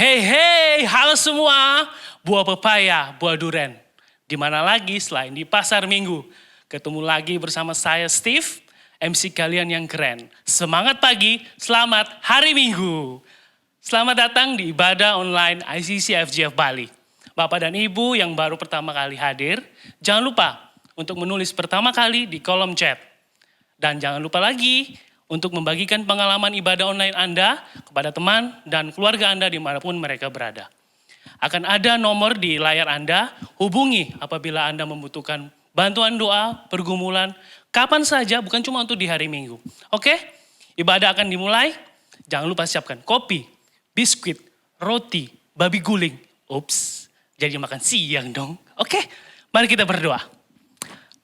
Hey, halo semua. Buah pepaya, buah duren. Di mana lagi selain di pasar minggu. Ketemu lagi bersama saya Steve, MC kalian yang keren. Semangat pagi, selamat hari Minggu. Selamat datang di ibadah online ICC FGF Bali. Bapak dan Ibu yang baru pertama kali hadir, jangan lupa untuk menulis pertama kali di kolom chat. Dan jangan lupa lagi untuk membagikan pengalaman ibadah online Anda kepada teman dan keluarga Anda dimanapun mereka berada. Akan ada nomor di layar Anda, hubungi apabila Anda membutuhkan bantuan doa, pergumulan, kapan saja, bukan cuma untuk di hari Minggu. Oke, ibadah akan dimulai, jangan lupa siapkan kopi, biskuit, roti, babi guling. Ups, jadi makan siang dong. Oke, mari kita berdoa.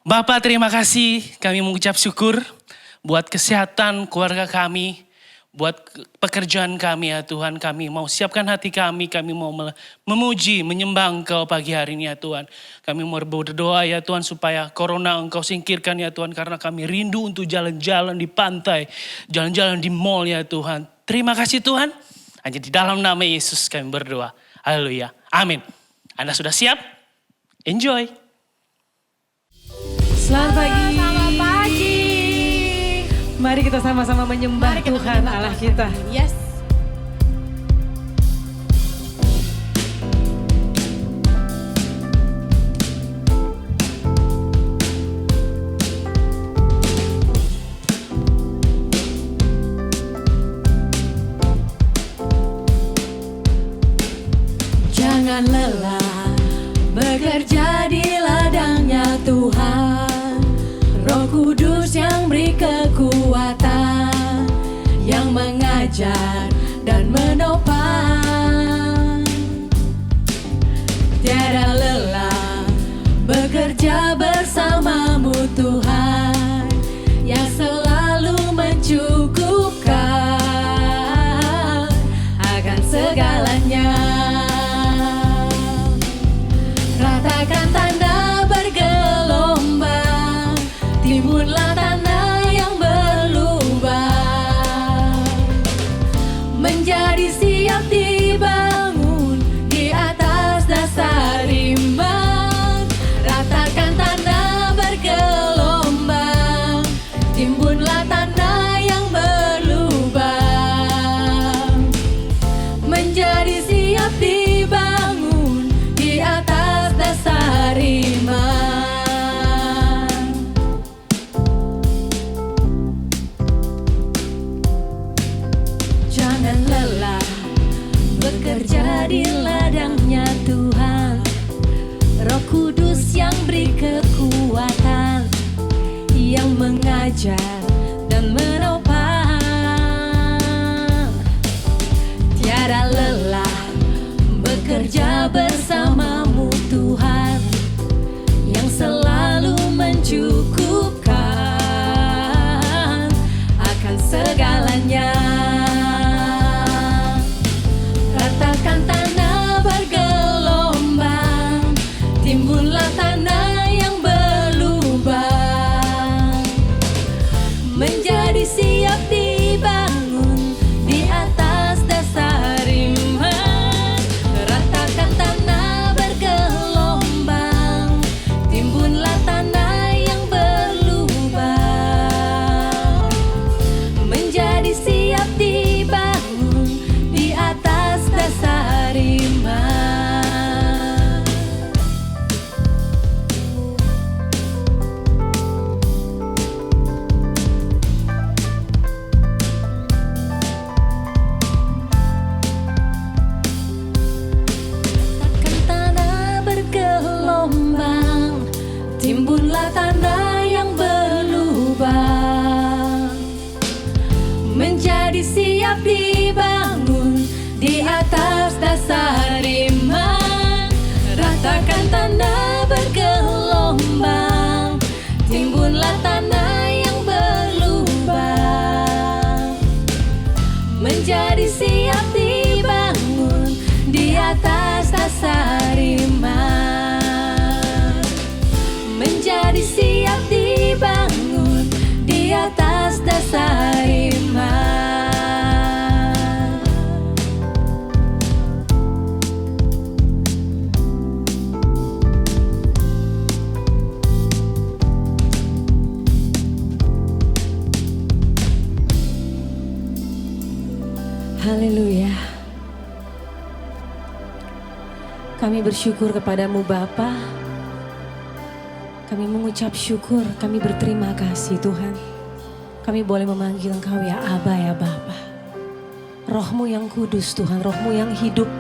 Bapak, terima kasih, kami mengucap syukur buat kesehatan keluarga kami, buat pekerjaan kami ya Tuhan. Kami mau siapkan hati kami mau memuji, menyembah Engkau pagi hari ini ya Tuhan. Kami mau berdoa ya Tuhan supaya corona Engkau singkirkan ya Tuhan. Karena kami rindu untuk jalan-jalan di pantai, jalan-jalan di mall ya Tuhan. Terima kasih Tuhan, hanya di dalam nama Yesus kami berdoa. Haleluya, amin. Anda sudah siap? Enjoy. Selamat pagi. Selamat pagi. Mari kita sama-sama menyembah Tuhan Allah kita. Yes. Jangan lelah bekerja di ladangnya Tuhan. Roh Kudus yang beri kekuatan, yang mengajar dan menopang. Tiada lelah bekerja bersamamu Tuhan, yang selalu mencukupkan akan segalanya. Ratakan tanda bergelombang, timbunlah tanah yang berlubang, menjadi siap dibangun di atas dasar iman. Ratakan tanah bergelombang, timbunlah tanah yang berlubang, menjadi siap dibangun di atas dasar iman. Jangan lelah bekerja di ladangnya Tuhan. Roh Kudus yang beri kekuatan, yang mengajar dan menopang. Tiada lelah bekerja bersamamu Tuhan, yang selalu mencukupkan akan segalanya. Ratakan tanah bergelombang, timbunlah tanah yang berlubang, menjadi siap dibangun di atas dasar iman. Ratakan tanah bergelombang, timbunlah tanah yang berlubang, menjadi siap dibangun di atas dasar iman. Ratakan tanah bergelombang, timbunlah tanah yang berlubang, menjadi siap dibangun di atas dasar iman. Ratakan tanah bergelombang, timbunlah tanah yang berlubang, menjadi siap dibangun di atas dasar iman, menjadi siap dibangun di atas dasar iman. Haleluya. Kami bersyukur kepadamu Bapa. Kami mengucap syukur, kami berterima kasih Tuhan. Kami boleh memanggil Engkau ya Aba ya Bapa. Roh-Mu yang kudus Tuhan, Roh-Mu yang hidup.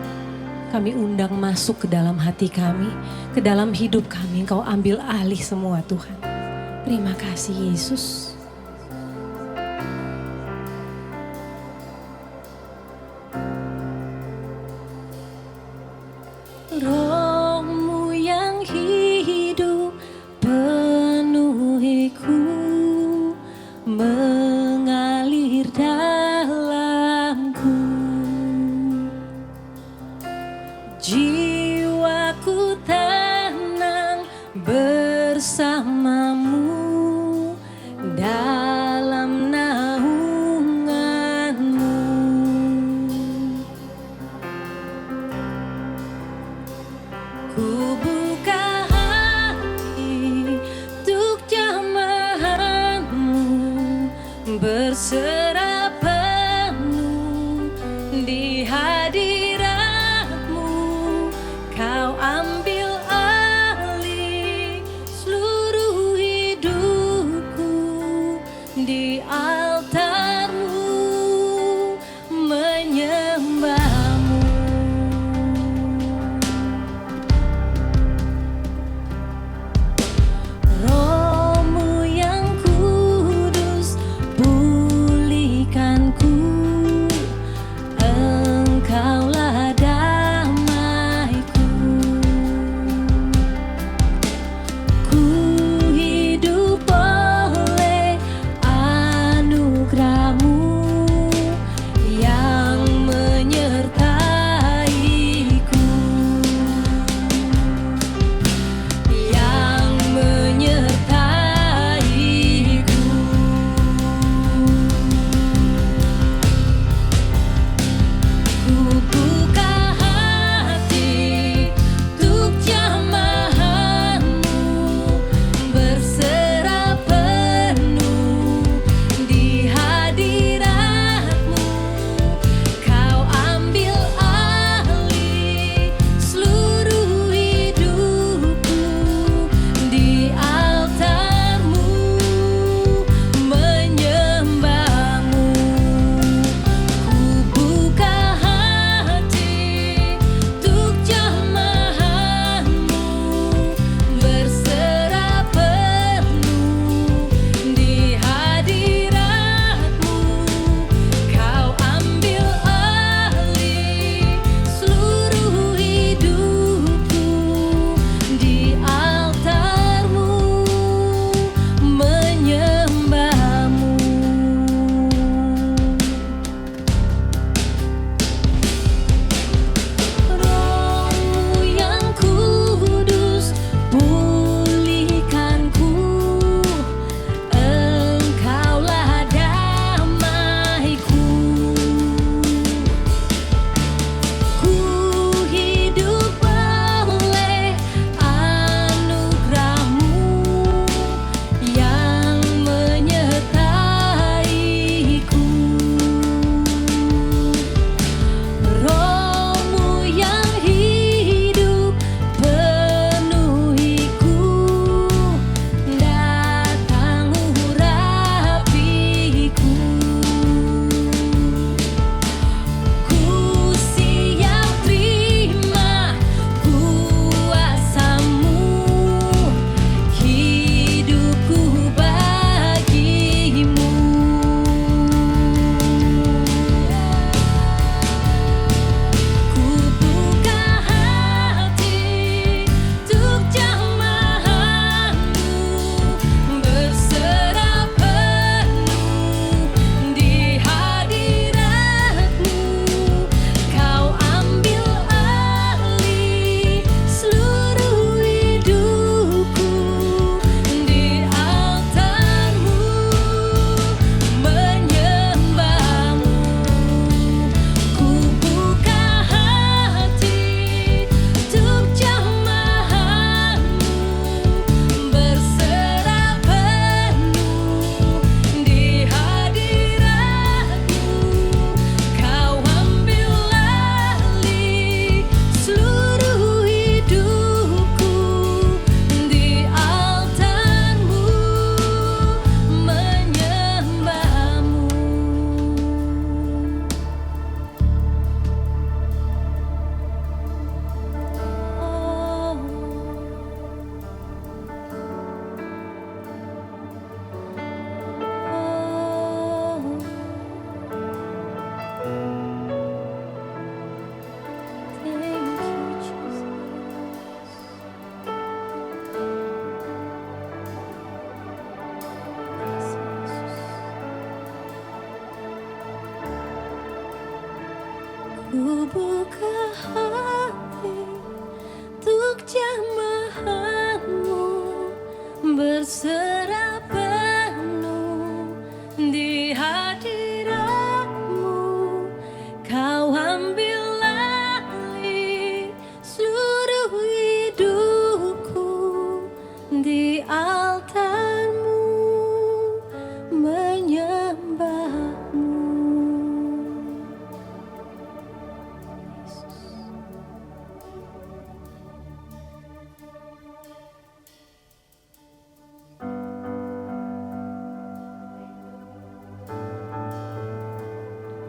Kami undang masuk ke dalam hati kami, ke dalam hidup kami. Engkau ambil alih semua Tuhan. Terima kasih Yesus. Roh-Mu yang hidup penuhiku, mengalir dalamku. Jiwaku tenang bersamamu ku buka hati untuk jamahanmu, berserah penuh di hadiratmu. Kau ambil alih seluruh hidupku di altarmu, menyembahmu.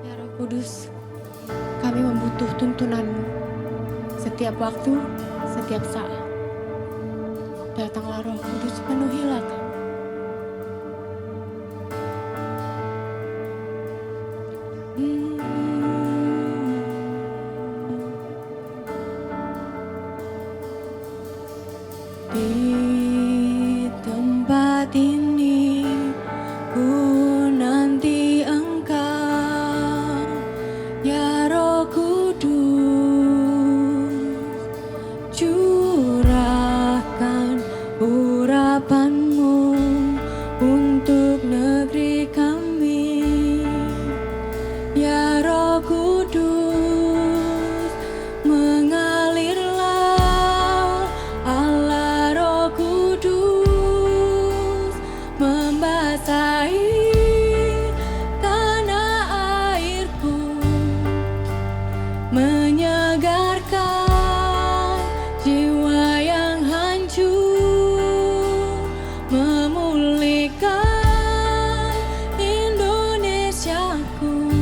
Ya Roh Kudus, kami membutuh tuntunan-Mu setiap waktu, setiap saat. Datanglah Roh Kudus, penuhilah kami. Di tempat ini ku nanti Engkau, ya Roh Kudus, curahkan urapan-Mu untuk negeri kami, ya Roh Kudus, mengalirlah Allah Roh Kudus, membasahi tanah airku, menyegarkan jiwa yang hancur, memulihkan Indonesiaku.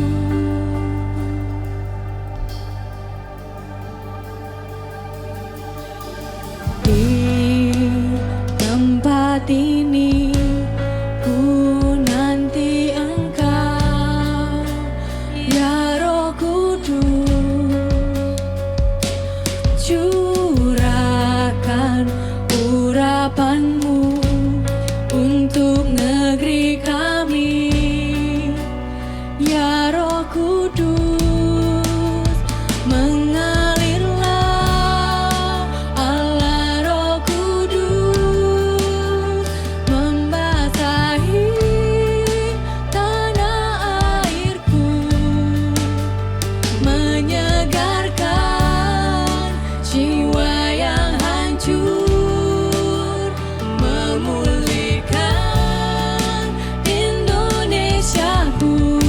Di tempat ini ku nanti Engkau, ya Roh Kudus, curahkan urapan-Mu untuk negeri kami, ya Roh Kudus, mengalirlah Allah Roh Kudus, membasahi tanah airku, menyegarkan jiwa yang hancur, memulihkan Indonesiaku,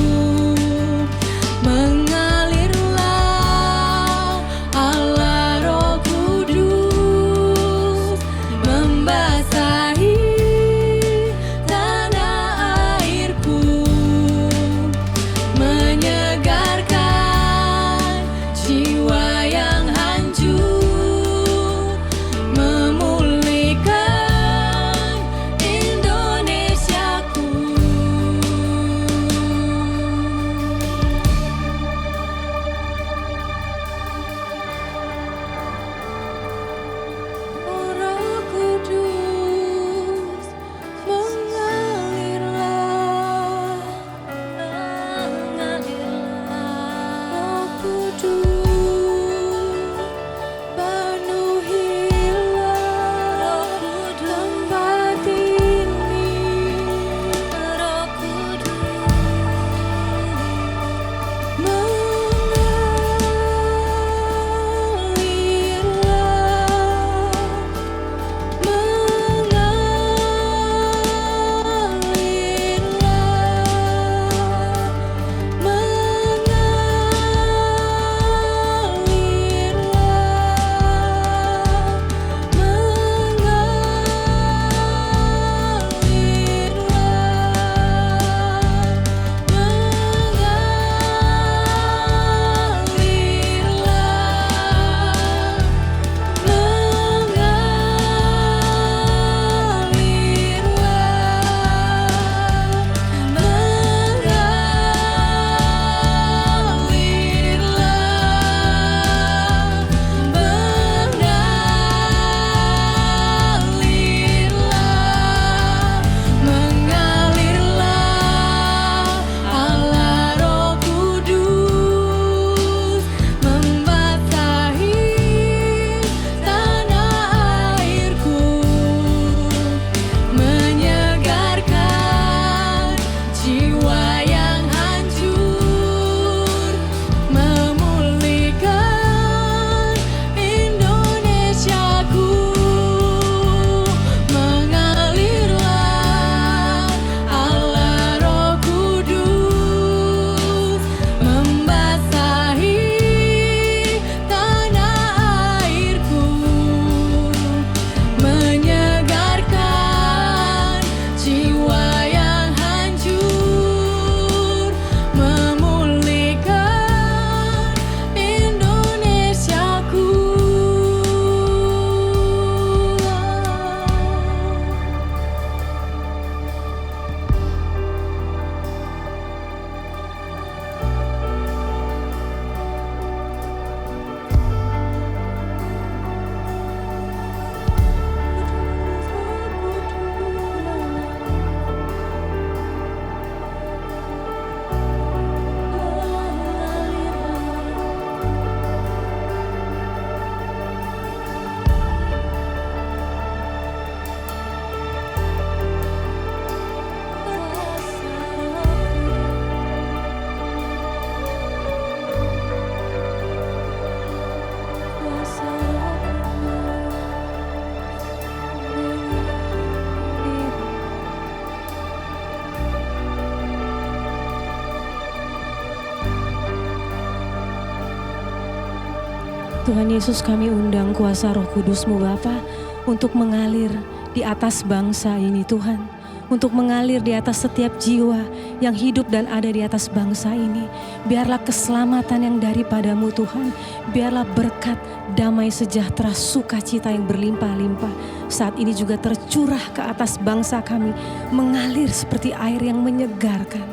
Tuhan Yesus, kami undang kuasa Roh Kudus-Mu Bapa untuk mengalir di atas bangsa ini Tuhan. Untuk mengalir di atas setiap jiwa yang hidup dan ada di atas bangsa ini. Biarlah keselamatan yang daripada-Mu Tuhan. Biarlah berkat, damai sejahtera, sukacita yang berlimpah-limpah saat ini juga tercurah ke atas bangsa kami. Mengalir seperti air yang menyegarkan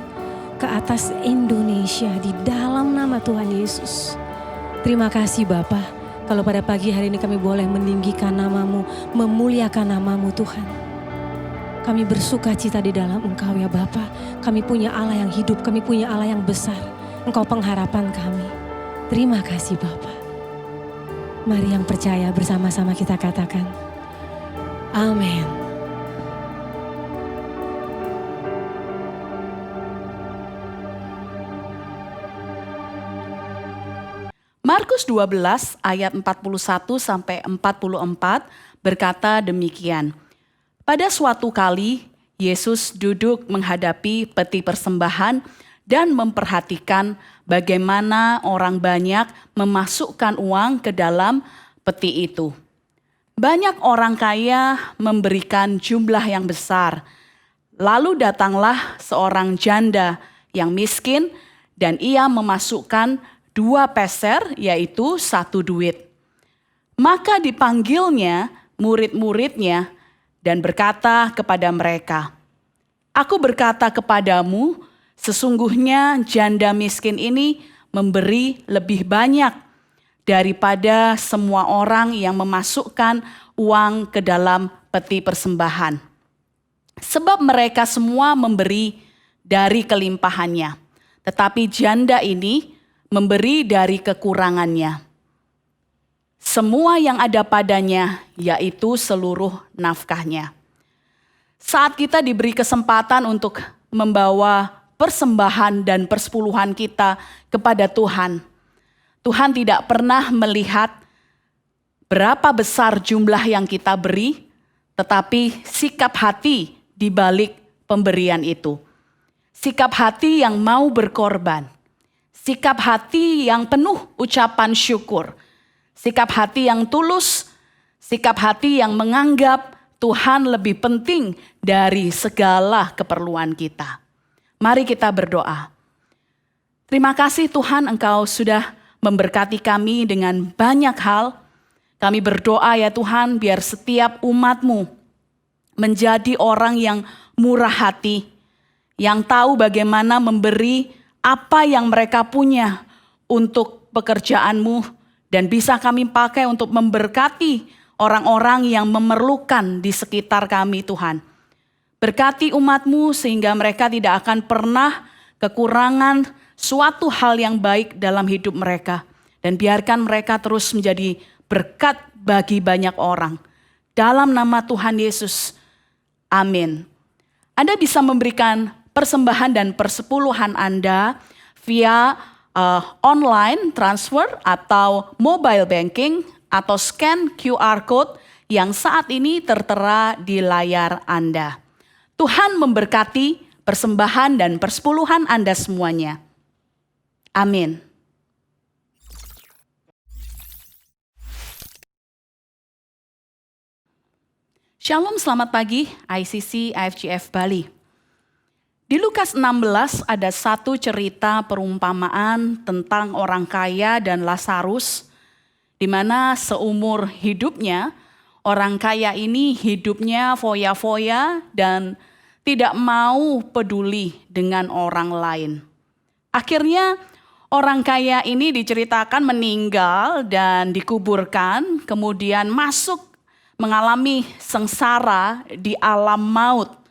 ke atas Indonesia di dalam nama Tuhan Yesus. Terima kasih Bapa. Kalau pada pagi hari ini kami boleh meninggikan nama-Mu, memuliakan nama-Mu Tuhan. Kami bersuka cita di dalam Engkau ya Bapa. Kami punya Allah yang hidup, kami punya Allah yang besar. Engkau pengharapan kami. Terima kasih Bapa. Mari yang percaya bersama-sama kita katakan, amin. Markus 12 ayat 41 sampai 44 berkata demikian. Pada suatu kali, Yesus duduk menghadapi peti persembahan dan memperhatikan bagaimana orang banyak memasukkan uang ke dalam peti itu. Banyak orang kaya memberikan jumlah yang besar. Lalu datanglah seorang janda yang miskin dan ia memasukkan 2 peser, yaitu 1 duit. Maka dipanggilnya murid-muridnya dan berkata kepada mereka, "Aku berkata kepadamu, sesungguhnya janda miskin ini memberi lebih banyak daripada semua orang yang memasukkan uang ke dalam peti persembahan. Sebab mereka semua memberi dari kelimpahannya, tetapi janda ini memberi dari kekurangannya. Semua yang ada padanya, yaitu seluruh nafkahnya." Saat kita diberi kesempatan untuk membawa persembahan dan persepuluhan kita kepada Tuhan, Tuhan tidak pernah melihat berapa besar jumlah yang kita beri, tetapi sikap hati di balik pemberian itu. Sikap hati yang mau berkorban, sikap hati yang penuh ucapan syukur, sikap hati yang tulus, sikap hati yang menganggap Tuhan lebih penting dari segala keperluan kita. Mari kita berdoa. Terima kasih Tuhan, Engkau sudah memberkati kami dengan banyak hal. Kami berdoa ya Tuhan, biar setiap umat-Mu menjadi orang yang murah hati, yang tahu bagaimana memberi apa yang mereka punya untuk pekerjaan-Mu, dan bisa kami pakai untuk memberkati orang-orang yang memerlukan di sekitar kami Tuhan. Berkati umat-Mu sehingga mereka tidak akan pernah kekurangan suatu hal yang baik dalam hidup mereka. Dan biarkan mereka terus menjadi berkat bagi banyak orang. Dalam nama Tuhan Yesus, amin. Anda bisa memberikan persembahan dan persepuluhan Anda via online transfer atau mobile banking atau scan QR code yang saat ini tertera di layar Anda. Tuhan memberkati persembahan dan persepuluhan Anda semuanya. Amin. Shalom, selamat pagi ICC IFGF Bali. Di Lukas 16 ada satu cerita perumpamaan tentang orang kaya dan Lazarus, di mana seumur hidupnya orang kaya ini hidupnya foya-foya dan tidak mau peduli dengan orang lain. Akhirnya orang kaya ini diceritakan meninggal dan dikuburkan, kemudian masuk mengalami sengsara di alam maut.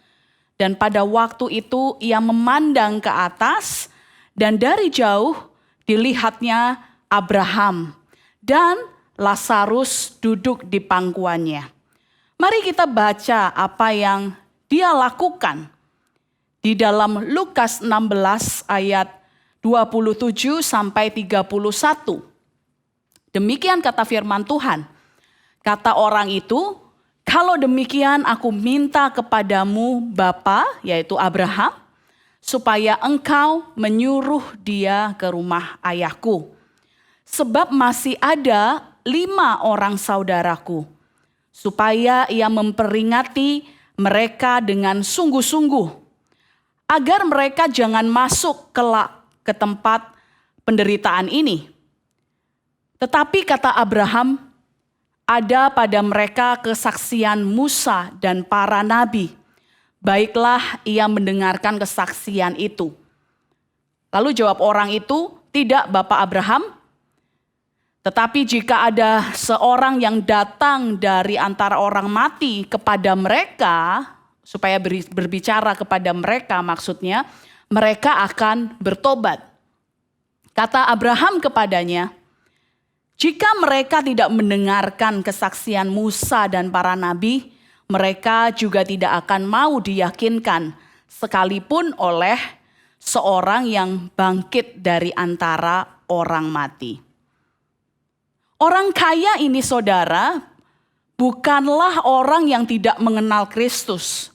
Dan pada waktu itu ia memandang ke atas dan dari jauh dilihatnya Abraham dan Lazarus duduk di pangkuannya. Mari kita baca apa yang dia lakukan di dalam Lukas 16 ayat 27 sampai 31. Demikian kata firman Tuhan. Kata orang itu, "Kalau demikian aku minta kepadamu Bapa, yaitu Abraham, supaya engkau menyuruh dia ke rumah ayahku. Sebab masih ada 5 orang saudaraku, supaya ia memperingati mereka dengan sungguh-sungguh, agar mereka jangan masuk kelak ke tempat penderitaan ini. Tetapi kata Abraham, ada pada mereka kesaksian Musa dan para nabi. Baiklah ia mendengarkan kesaksian itu. Lalu jawab orang itu, tidak Bapak Abraham. Tetapi jika ada seorang yang datang dari antara orang mati kepada mereka, supaya berbicara kepada mereka maksudnya, mereka akan bertobat. Kata Abraham kepadanya, jika mereka tidak mendengarkan kesaksian Musa dan para nabi, mereka juga tidak akan mau diyakinkan sekalipun oleh seorang yang bangkit dari antara orang mati. Orang kaya ini saudara, bukanlah orang yang tidak mengenal Kristus.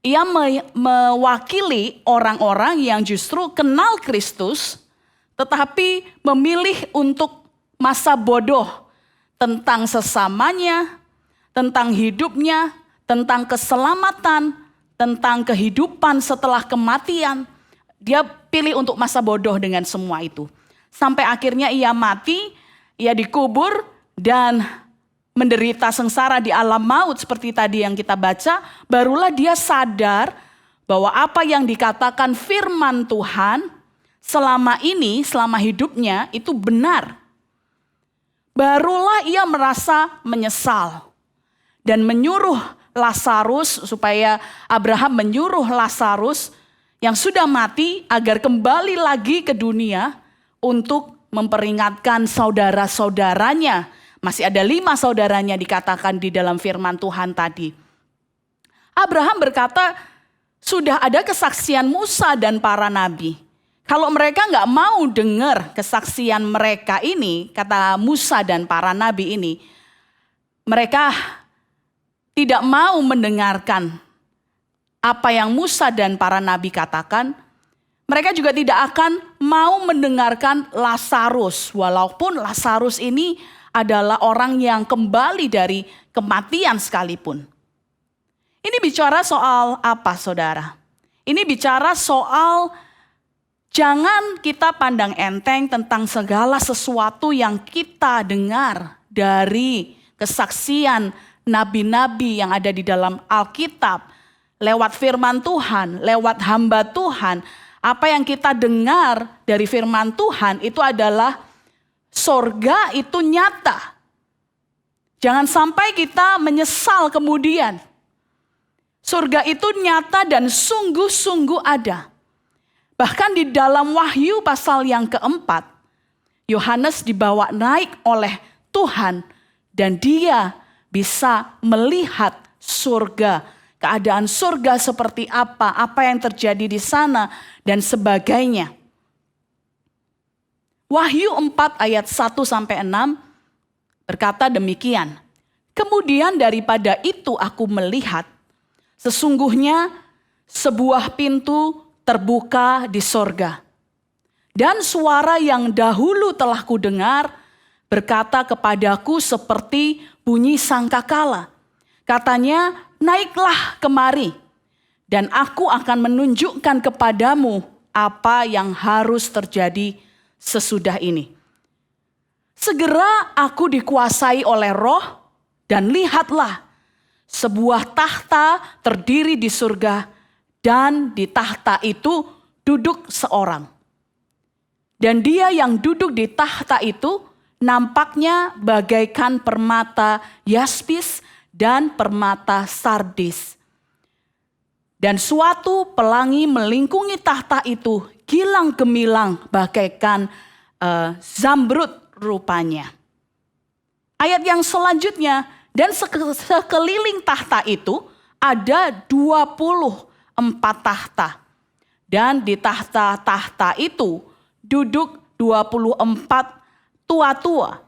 Ia mewakili orang-orang yang justru kenal Kristus, tetapi memilih untuk masa bodoh tentang sesamanya, tentang hidupnya, tentang keselamatan, tentang kehidupan setelah kematian. Dia pilih untuk masa bodoh dengan semua itu. Sampai akhirnya ia mati, ia dikubur dan menderita sengsara di alam maut seperti tadi yang kita baca. Barulah dia sadar bahwa apa yang dikatakan firman Tuhan selama ini, selama hidupnya itu benar. Barulah ia merasa menyesal dan menyuruh Lazarus, supaya Abraham menyuruh Lazarus yang sudah mati agar kembali lagi ke dunia untuk memperingatkan saudara-saudaranya. Masih ada 5 saudaranya dikatakan di dalam firman Tuhan tadi. Abraham berkata, sudah ada kesaksian Musa dan para nabi. Kalau mereka nggak mau dengar kesaksian mereka ini, kata Musa dan para nabi ini, mereka tidak mau mendengarkan apa yang Musa dan para nabi katakan. Mereka juga tidak akan mau mendengarkan Lazarus, walaupun Lazarus ini adalah orang yang kembali dari kematian sekalipun. Ini bicara soal apa, saudara? Ini bicara soal jangan kita pandang enteng tentang segala sesuatu yang kita dengar dari kesaksian nabi-nabi yang ada di dalam Alkitab, lewat firman Tuhan, lewat hamba Tuhan. Apa yang kita dengar dari firman Tuhan itu adalah sorga itu nyata. Jangan sampai kita menyesal kemudian. Surga itu nyata dan sungguh-sungguh ada. Bahkan di dalam Wahyu pasal yang keempat, Yohanes dibawa naik oleh Tuhan dan dia bisa melihat surga. Keadaan surga seperti apa yang terjadi di sana dan sebagainya. Wahyu 4 ayat 1-6 berkata demikian. Kemudian daripada itu aku melihat, sesungguhnya sebuah pintu terbuka di sorga. Dan suara yang dahulu telah kudengar berkata kepadaku seperti bunyi sangkakala. Katanya, naiklah kemari dan aku akan menunjukkan kepadamu apa yang harus terjadi sesudah ini. Segera aku dikuasai oleh Roh dan lihatlah sebuah tahta terdiri di surga dan di tahta itu duduk seorang. Dan dia yang duduk di tahta itu nampaknya bagaikan permata yaspis dan permata sardis. Dan suatu pelangi melingkungi tahta itu gilang gemilang bagaikan zamrud rupanya. Ayat yang selanjutnya, dan sekeliling tahta itu ada 24 tahta. Dan di tahta-tahta itu duduk 24 tua-tua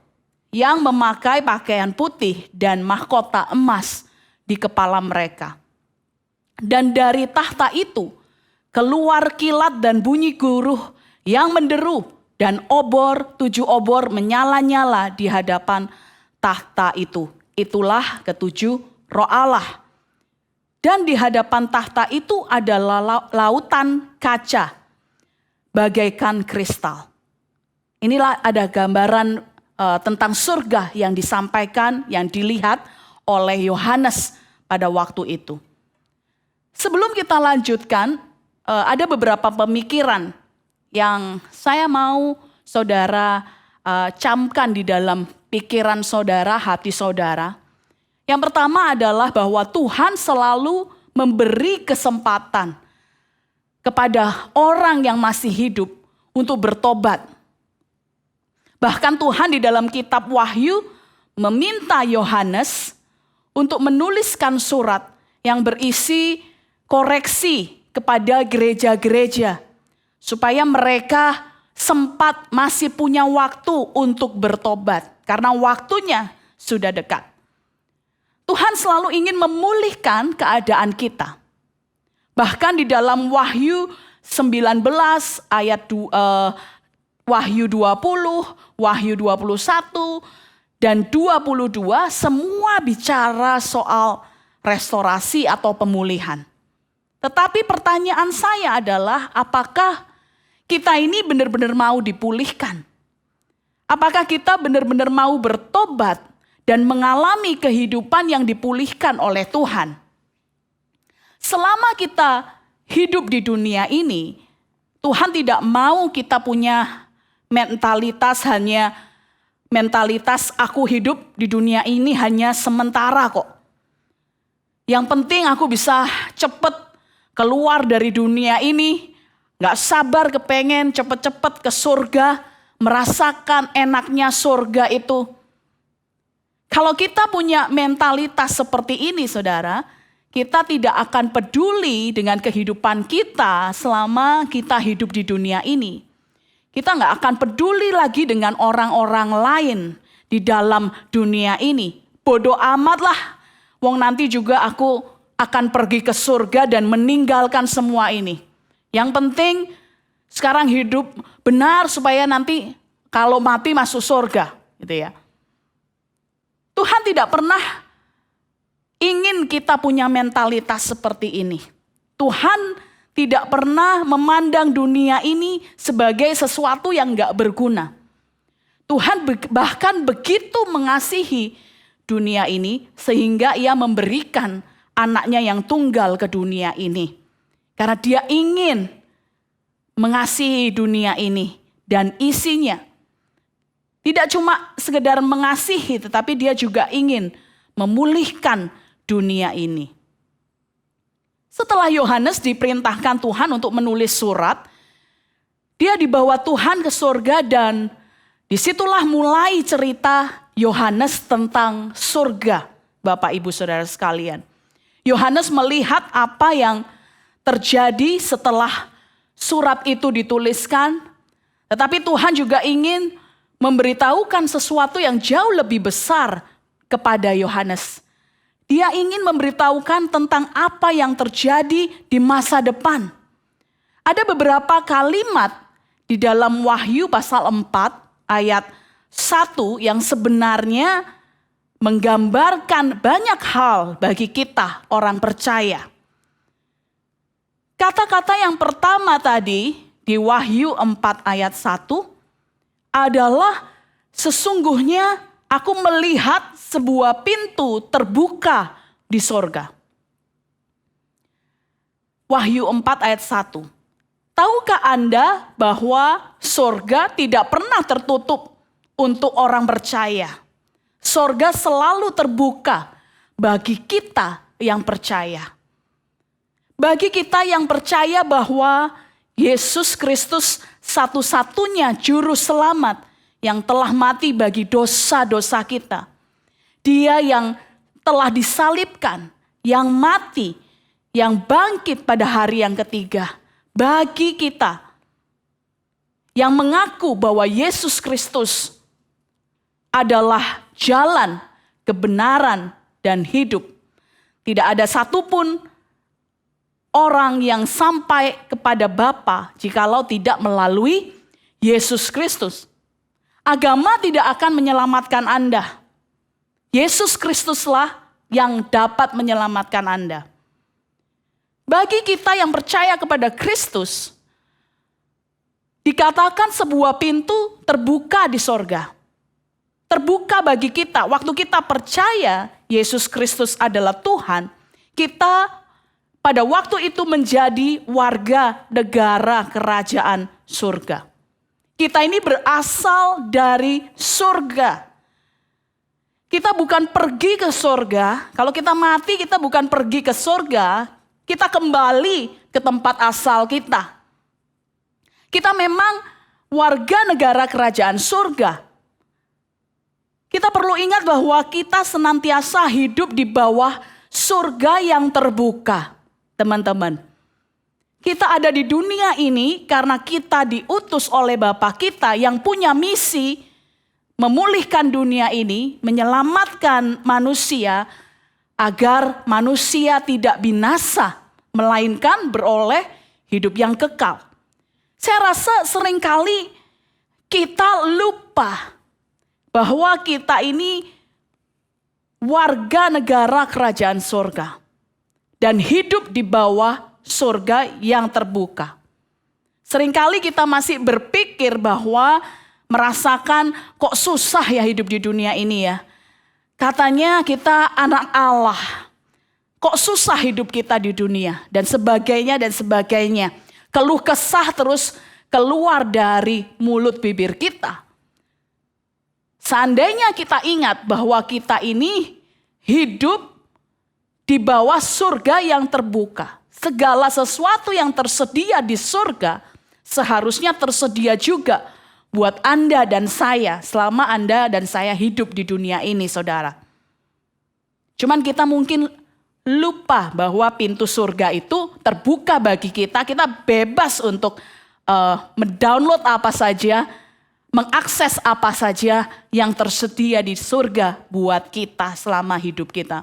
yang memakai pakaian putih dan mahkota emas di kepala mereka. Dan dari tahta itu keluar kilat dan bunyi guruh yang menderu dan tujuh obor menyala-nyala di hadapan tahta itu. Itulah ketujuh roh Allah. Dan di hadapan tahta itu adalah lautan kaca, bagaikan kristal. Inilah ada gambaran tentang surga yang disampaikan, yang dilihat oleh Yohanes pada waktu itu. Sebelum kita lanjutkan, ada beberapa pemikiran yang saya mau saudara camkan di dalam pikiran saudara, hati saudara. Yang pertama adalah bahwa Tuhan selalu memberi kesempatan kepada orang yang masih hidup untuk bertobat. Bahkan Tuhan di dalam kitab Wahyu meminta Yohanes untuk menuliskan surat yang berisi koreksi kepada gereja-gereja, supaya mereka sempat masih punya waktu untuk bertobat. Karena waktunya sudah dekat. Tuhan selalu ingin memulihkan keadaan kita. Bahkan di dalam Wahyu 19 ayat Wahyu 20, Wahyu 21, dan 22 semua bicara soal restorasi atau pemulihan. Tetapi pertanyaan saya adalah apakah kita ini benar-benar mau dipulihkan? Apakah kita benar-benar mau bertobat dan mengalami kehidupan yang dipulihkan oleh Tuhan? Selama kita hidup di dunia ini, Tuhan tidak mau kita punya mentalitas aku hidup di dunia ini hanya sementara kok. Yang penting aku bisa cepet keluar dari dunia ini, gak sabar kepengen cepet-cepet ke surga, merasakan enaknya surga itu. Kalau kita punya mentalitas seperti ini saudara, kita tidak akan peduli dengan kehidupan kita selama kita hidup di dunia ini. Kita gak akan peduli lagi dengan orang-orang lain di dalam dunia ini. Bodoh amat lah, wong nanti juga aku akan pergi ke surga dan meninggalkan semua ini. Yang penting sekarang hidup benar supaya nanti kalau mati masuk surga, gitu ya. Tuhan tidak pernah ingin kita punya mentalitas seperti ini. Tuhan tidak pernah memandang dunia ini sebagai sesuatu yang gak berguna. Tuhan bahkan begitu mengasihi dunia ini sehingga ia memberikan anaknya yang tunggal ke dunia ini. Karena dia ingin mengasihi dunia ini dan isinya. Tidak cuma sekedar mengasihi, tetapi dia juga ingin memulihkan dunia ini. Setelah Yohanes diperintahkan Tuhan untuk menulis surat, dia dibawa Tuhan ke surga dan disitulah mulai cerita Yohanes tentang surga, Bapak Ibu Saudara sekalian. Yohanes melihat apa yang terjadi setelah surat itu dituliskan, tetapi Tuhan juga ingin memberitahukan sesuatu yang jauh lebih besar kepada Yohanes. Dia ingin memberitahukan tentang apa yang terjadi di masa depan. Ada beberapa kalimat di dalam Wahyu pasal 4 ayat 1 yang sebenarnya menggambarkan banyak hal bagi kita orang percaya. Kata-kata yang pertama tadi di Wahyu 4 ayat 1 adalah sesungguhnya aku melihat sebuah pintu terbuka di sorga. Wahyu 4 ayat 1. Tahukah Anda bahwa sorga tidak pernah tertutup untuk orang percaya? Sorga selalu terbuka bagi kita yang percaya. Bagi kita yang percaya bahwa Yesus Kristus satu-satunya juru selamat yang telah mati bagi dosa-dosa kita. Dia yang telah disalibkan, yang mati, yang bangkit pada hari yang ketiga. Bagi kita yang mengaku bahwa Yesus Kristus adalah jalan, kebenaran, dan hidup. Tidak ada satupun orang yang sampai kepada Bapa jikalau tidak melalui Yesus Kristus. Agama tidak akan menyelamatkan Anda. Yesus Kristuslah yang dapat menyelamatkan Anda. Bagi kita yang percaya kepada Kristus, dikatakan sebuah pintu terbuka di sorga. Terbuka bagi kita. Waktu kita percaya Yesus Kristus adalah Tuhan, kita pada waktu itu menjadi warga negara kerajaan surga. Kita ini berasal dari surga. Kita bukan pergi ke surga. Kalau kita mati, kita bukan pergi ke surga. Kita kembali ke tempat asal kita. Kita memang warga negara kerajaan surga. Kita perlu ingat bahwa kita senantiasa hidup di bawah surga yang terbuka, teman-teman. Kita ada di dunia ini karena kita diutus oleh Bapa kita yang punya misi memulihkan dunia ini, menyelamatkan manusia agar manusia tidak binasa, melainkan beroleh hidup yang kekal. Saya rasa seringkali kita lupa bahwa kita ini warga negara kerajaan surga dan hidup di bawah surga yang terbuka. Seringkali kita masih berpikir bahwa merasakan kok susah ya hidup di dunia ini ya. Katanya kita anak Allah. Kok susah hidup kita di dunia dan sebagainya dan sebagainya. Keluh kesah terus keluar dari mulut bibir kita. Seandainya kita ingat bahwa kita ini hidup di bawah surga yang terbuka. Segala sesuatu yang tersedia di surga seharusnya tersedia juga buat Anda dan saya selama Anda dan saya hidup di dunia ini, saudara. Cuman kita mungkin lupa bahwa pintu surga itu terbuka bagi kita. Kita bebas untuk mendownload apa saja, mengakses apa saja yang tersedia di surga buat kita selama hidup kita.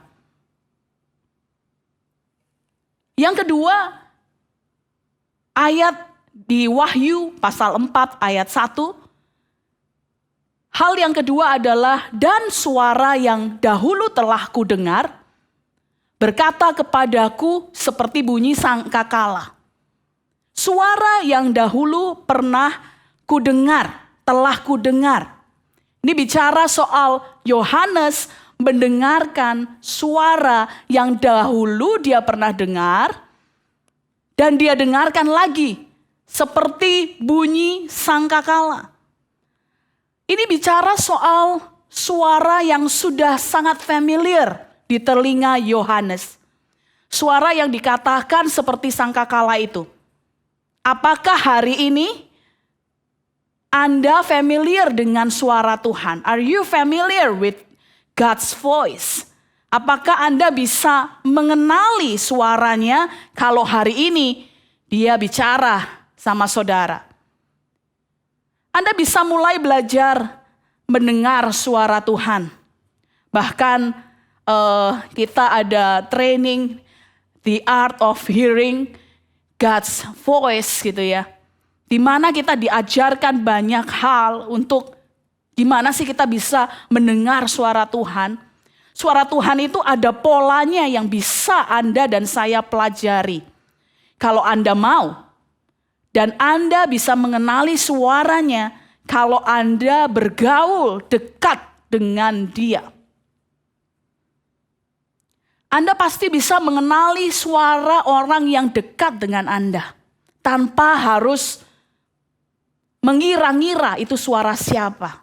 Yang kedua, ayat di Wahyu pasal 4 ayat 1. Hal yang kedua adalah, dan suara yang dahulu telah kudengar berkata kepadaku seperti bunyi sangkakala. Suara yang dahulu pernah kudengar, telah kudengar. Ini bicara soal Yohanes mendengarkan suara yang dahulu dia pernah dengar dan dia dengarkan lagi seperti bunyi sangkakala. Ini bicara soal suara yang sudah sangat familiar di telinga Yohanes. Suara yang dikatakan seperti sangkakala itu. Apakah hari ini Anda familiar dengan suara Tuhan? Are you familiar with God's voice? Apakah Anda bisa mengenali suaranya kalau hari ini dia bicara sama saudara? Anda bisa mulai belajar mendengar suara Tuhan. Bahkan kita ada training the art of hearing God's voice gitu ya. Di mana kita diajarkan banyak hal untuk gimana sih kita bisa mendengar suara Tuhan. Suara Tuhan itu ada polanya yang bisa Anda dan saya pelajari. Kalau Anda mau. Dan Anda bisa mengenali suaranya kalau Anda bergaul dekat dengan Dia. Anda pasti bisa mengenali suara orang yang dekat dengan Anda. Tanpa harus mengira-ngira itu suara siapa.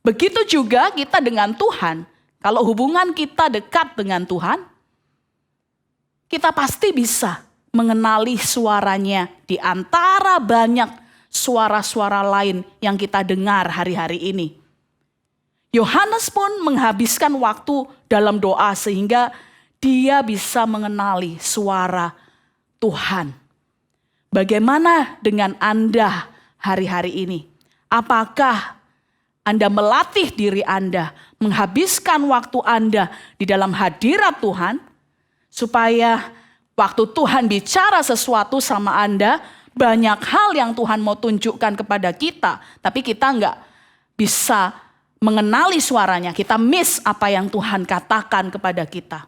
Begitu juga kita dengan Tuhan. Kalau hubungan kita dekat dengan Tuhan, kita pasti bisa mengenali suaranya di antara banyak suara-suara lain yang kita dengar hari-hari ini. Yohanes pun menghabiskan waktu dalam doa sehingga dia bisa mengenali suara Tuhan. Bagaimana dengan Anda hari-hari ini? Apakah Anda melatih diri Anda, menghabiskan waktu Anda di dalam hadirat Tuhan, supaya waktu Tuhan bicara sesuatu sama Anda, banyak hal yang Tuhan mau tunjukkan kepada kita, tapi kita nggak bisa mengenali suaranya. Kita miss apa yang Tuhan katakan kepada kita.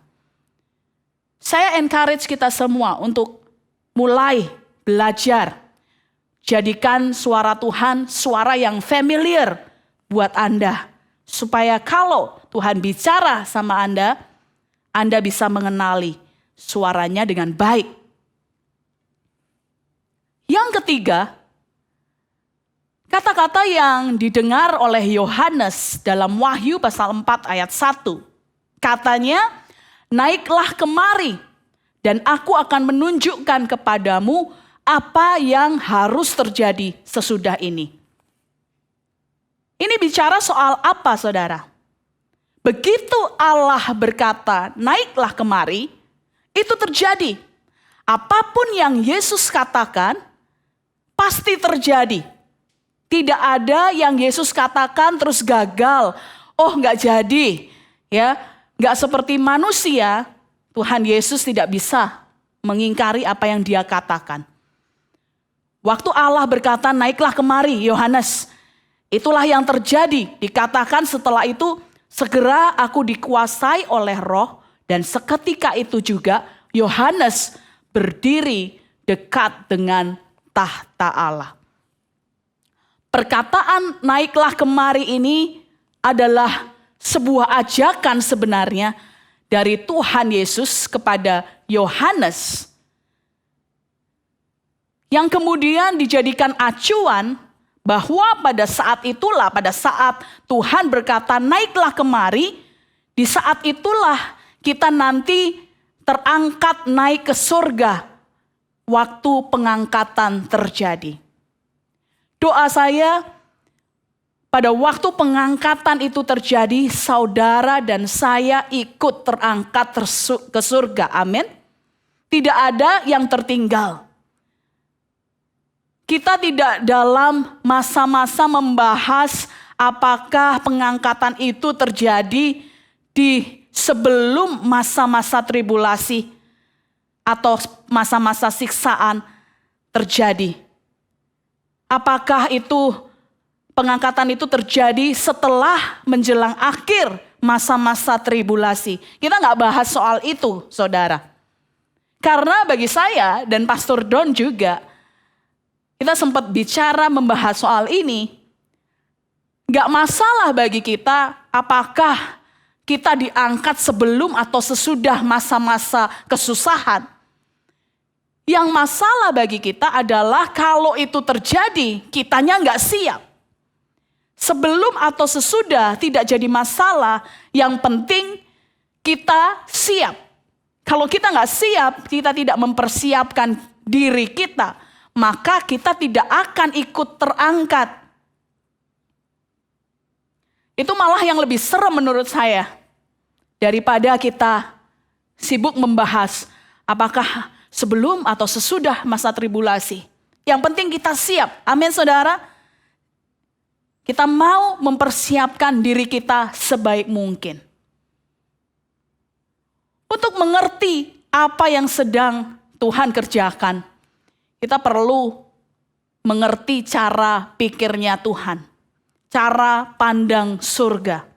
Saya encourage kita semua untuk mulai belajar. Jadikan suara Tuhan suara yang familiar buat Anda. Supaya kalau Tuhan bicara sama Anda bisa mengenali suaranya dengan baik. Yang ketiga, kata-kata yang didengar oleh Yohanes dalam Wahyu pasal 4 ayat 1. Katanya, naiklah kemari dan aku akan menunjukkan kepadamu apa yang harus terjadi sesudah ini. Ini bicara soal apa, saudara? Begitu Allah berkata, naiklah kemari, itu terjadi. Apapun yang Yesus katakan, pasti terjadi. Tidak ada yang Yesus katakan terus gagal. Oh, nggak jadi. Ya, nggak seperti manusia, Tuhan Yesus tidak bisa mengingkari apa yang Dia katakan. Waktu Allah berkata, naiklah kemari, Yohanes, itulah yang terjadi. Dikatakan setelah itu, segera aku dikuasai oleh Roh, dan seketika itu juga Yohanes berdiri dekat dengan tahta Allah. Perkataan naiklah kemari ini adalah sebuah ajakan sebenarnya dari Tuhan Yesus kepada Yohanes, yang kemudian dijadikan acuan bahwa pada saat itulah, pada saat Tuhan berkata naiklah kemari, di saat itulah kita nanti terangkat naik ke surga waktu pengangkatan terjadi. Doa saya pada waktu pengangkatan itu terjadi, saudara dan saya ikut terangkat ke surga. Amin. Tidak ada yang tertinggal. Kita tidak dalam masa-masa membahas apakah pengangkatan itu terjadi di sebelum masa-masa tribulasi atau masa-masa siksaan terjadi. Apakah itu pengangkatan itu terjadi setelah menjelang akhir masa-masa tribulasi? Kita nggak bahas soal itu, saudara. Karena bagi saya dan Pastor Don juga, kita sempat bicara membahas soal ini. Gak masalah bagi kita apakah kita diangkat sebelum atau sesudah masa-masa kesusahan. Yang masalah bagi kita adalah kalau itu terjadi, kitanya gak siap. Sebelum atau sesudah tidak jadi masalah, yang penting kita siap. Kalau kita gak siap, kita tidak mempersiapkan diri kita, maka kita tidak akan ikut terangkat. Itu malah yang lebih serem menurut saya. Daripada kita sibuk membahas apakah sebelum atau sesudah masa tribulasi. Yang penting kita siap. Amin, saudara. Kita mau mempersiapkan diri kita sebaik mungkin. Untuk mengerti apa yang sedang Tuhan kerjakan, kita perlu mengerti cara pikirnya Tuhan, cara pandang surga.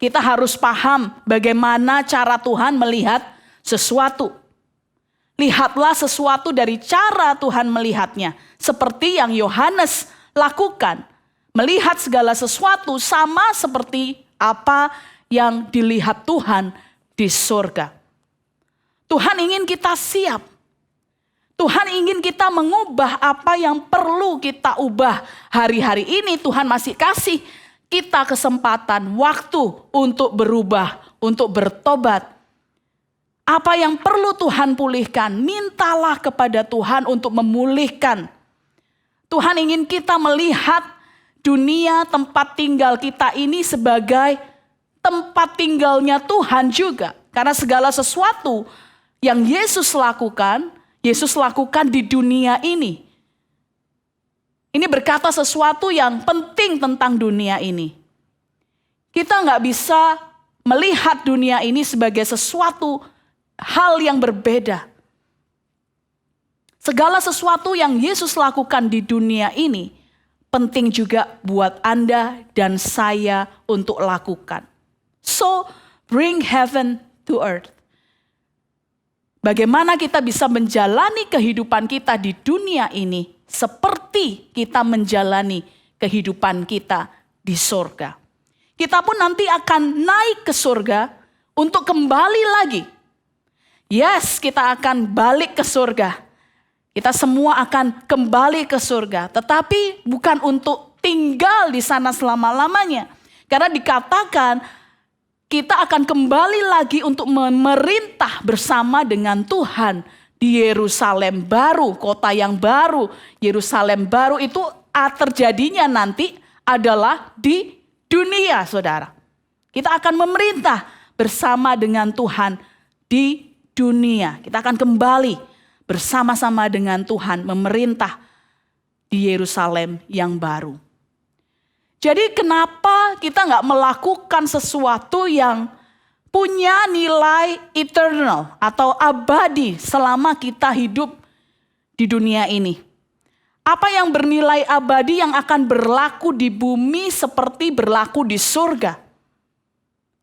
Kita harus paham bagaimana cara Tuhan melihat sesuatu. Lihatlah sesuatu dari cara Tuhan melihatnya, seperti yang Yohanes lakukan. Melihat segala sesuatu sama seperti apa yang dilihat Tuhan di surga. Tuhan ingin kita siap. Tuhan ingin kita mengubah apa yang perlu kita ubah. Hari-hari ini Tuhan masih kasih kita kesempatan, waktu untuk berubah, untuk bertobat. Apa yang perlu Tuhan pulihkan, mintalah kepada Tuhan untuk memulihkan. Tuhan ingin kita melihat dunia tempat tinggal kita ini sebagai tempat tinggalnya Tuhan juga. Karena segala sesuatu yang Yesus lakukan di dunia ini. Ini berkata sesuatu yang penting tentang dunia ini. Kita nggak bisa melihat dunia ini sebagai sesuatu hal yang berbeda. Segala sesuatu yang Yesus lakukan di dunia ini penting juga buat Anda dan saya untuk lakukan. So, bring heaven to earth. Bagaimana kita bisa menjalani kehidupan kita di dunia ini seperti kita menjalani kehidupan kita di surga. Kita pun nanti akan naik ke surga untuk kembali lagi. Yes, kita akan balik ke surga. Kita semua akan kembali ke surga. Tetapi bukan untuk tinggal di sana selama-lamanya. Karena dikatakan kita akan kembali lagi untuk memerintah bersama dengan Tuhan di Yerusalem baru, kota yang baru. Yerusalem baru itu terjadinya nanti adalah di dunia, saudara. Kita akan memerintah bersama dengan Tuhan di dunia. Kita akan kembali bersama-sama dengan Tuhan memerintah di Yerusalem yang baru. Jadi kenapa kita nggak melakukan sesuatu yang punya nilai eternal atau abadi selama kita hidup di dunia ini? Apa yang bernilai abadi yang akan berlaku di bumi seperti berlaku di surga?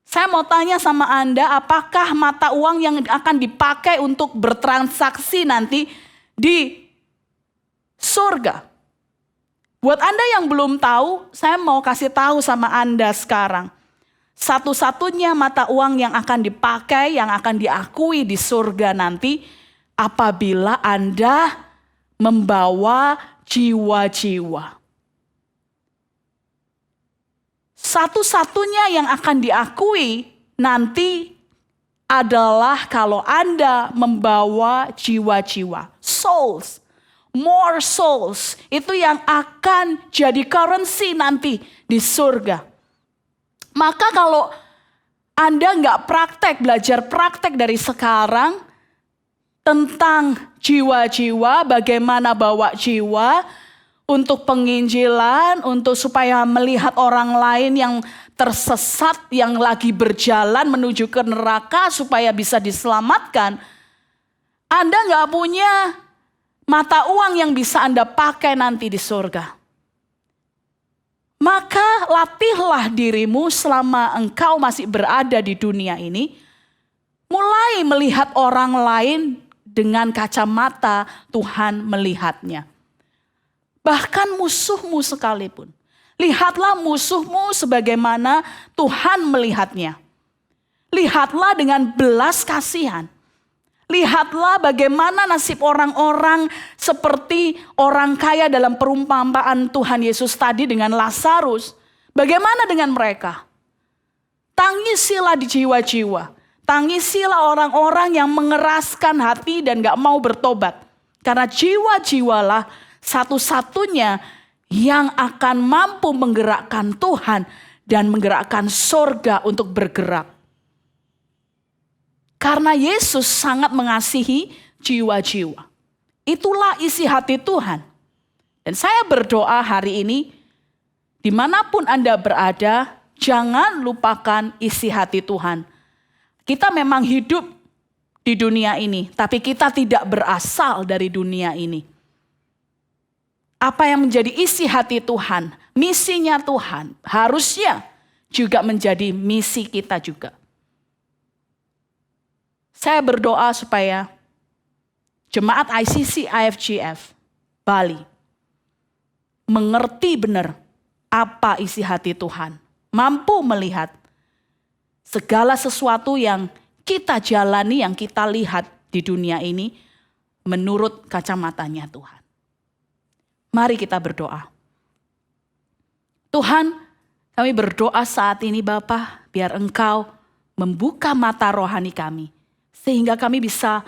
Saya mau tanya sama Anda, apakah mata uang yang akan dipakai untuk bertransaksi nanti di surga? Buat Anda yang belum tahu, saya mau kasih tahu sama Anda sekarang. Satu-satunya mata uang yang akan dipakai, yang akan diakui di surga nanti, apabila Anda membawa jiwa-jiwa. Satu-satunya yang akan diakui nanti adalah kalau Anda membawa jiwa-jiwa. Souls, more souls. Itu yang akan jadi currency nanti di surga. Maka kalau Anda nggak belajar praktek dari sekarang, tentang jiwa-jiwa, bagaimana bawa jiwa untuk penginjilan, untuk supaya melihat orang lain yang tersesat, yang lagi berjalan menuju ke neraka supaya bisa diselamatkan. Anda nggak punya mata uang yang bisa Anda pakai nanti di surga. Maka latihlah dirimu selama engkau masih berada di dunia ini, mulai melihat orang lain dengan kacamata Tuhan melihatnya. Bahkan musuhmu sekalipun. Lihatlah musuhmu sebagaimana Tuhan melihatnya. Lihatlah dengan belas kasihan. Lihatlah bagaimana nasib orang-orang seperti orang kaya dalam perumpamaan Tuhan Yesus tadi dengan Lazarus. Bagaimana dengan mereka? Tangisilah di jiwa-jiwa. Tangisilah orang-orang yang mengeraskan hati dan gak mau bertobat. Karena jiwa-jiwalah satu-satunya yang akan mampu menggerakkan Tuhan dan menggerakkan sorga untuk bergerak. Karena Yesus sangat mengasihi jiwa-jiwa. Itulah isi hati Tuhan. Dan saya berdoa hari ini, dimanapun Anda berada, jangan lupakan isi hati Tuhan. Kita memang hidup di dunia ini, tapi kita tidak berasal dari dunia ini. Apa yang menjadi isi hati Tuhan, misinya Tuhan, harusnya juga menjadi misi kita juga. Saya berdoa supaya jemaat ICC IFGF Bali mengerti benar apa isi hati Tuhan, mampu melihat segala sesuatu yang kita jalani, yang kita lihat di dunia ini menurut kacamatanya Tuhan. Mari kita berdoa. Tuhan, kami berdoa saat ini Bapa, biar Engkau membuka mata rohani kami. Sehingga kami bisa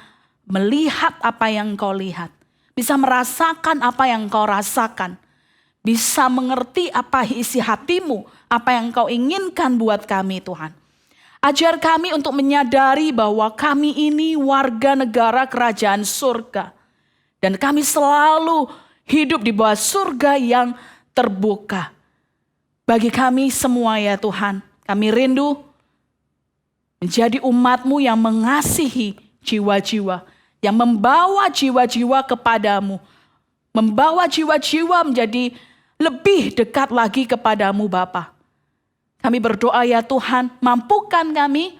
melihat apa yang Engkau lihat. Bisa merasakan apa yang Engkau rasakan. Bisa mengerti apa isi hatimu, apa yang Engkau inginkan buat kami Tuhan. Ajar kami untuk menyadari bahwa kami ini warga negara kerajaan surga. Dan kami selalu hidup di bawah surga yang terbuka. Bagi kami semua ya Tuhan, kami rindu menjadi umat-Mu yang mengasihi jiwa-jiwa. yang membawa jiwa-jiwa kepadamu. Membawa jiwa-jiwa menjadi lebih dekat lagi kepadamu Bapa. Kami berdoa ya Tuhan, mampukan kami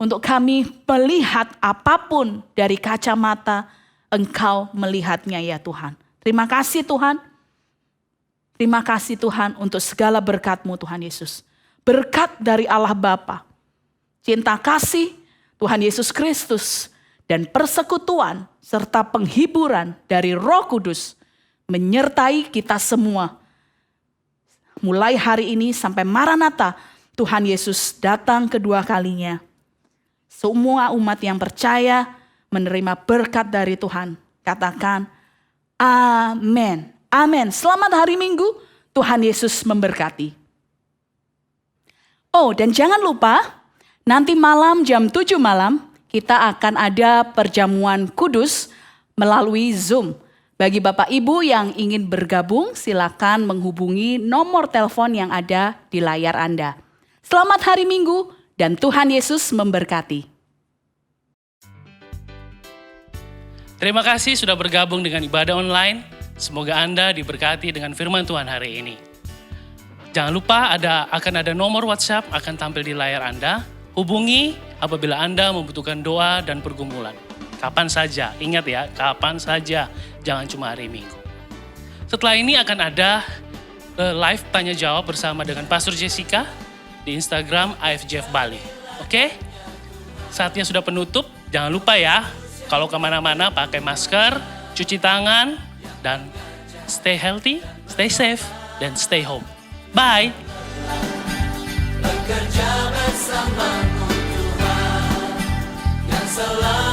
untuk kami melihat apapun dari kacamata Engkau melihatnya ya Tuhan. Terima kasih Tuhan. Terima kasih Tuhan untuk segala berkat-Mu Tuhan Yesus. Berkat dari Allah Bapa, cinta kasih Tuhan Yesus Kristus, dan persekutuan serta penghiburan dari Roh Kudus menyertai kita semua. Mulai hari ini sampai Maranatha, Tuhan Yesus datang kedua kalinya. Semua umat yang percaya menerima berkat dari Tuhan. Katakan, amin. Amin. Selamat hari Minggu, Tuhan Yesus memberkati. Oh, dan jangan lupa, nanti malam jam 7 malam, kita akan ada perjamuan kudus melalui Zoom. Bagi Bapak Ibu yang ingin bergabung, silakan menghubungi nomor telepon yang ada di layar Anda. Selamat hari Minggu dan Tuhan Yesus memberkati. Terima kasih sudah bergabung dengan ibadah online. Semoga Anda diberkati dengan firman Tuhan hari ini. Jangan lupa akan ada nomor WhatsApp akan tampil di layar Anda. Hubungi apabila Anda membutuhkan doa dan pergumulan. Kapan saja, ingat ya, kapan saja, jangan cuma hari Minggu. Setelah ini akan ada live tanya jawab bersama dengan Pastor Jessica di Instagram AFJF Bali. Oke? Saatnya sudah penutup, jangan lupa ya, kalau kemana-mana pakai masker, cuci tangan, dan stay healthy, stay safe, dan stay home. Bye! Bekerja bersamamu Tuhan yang selalu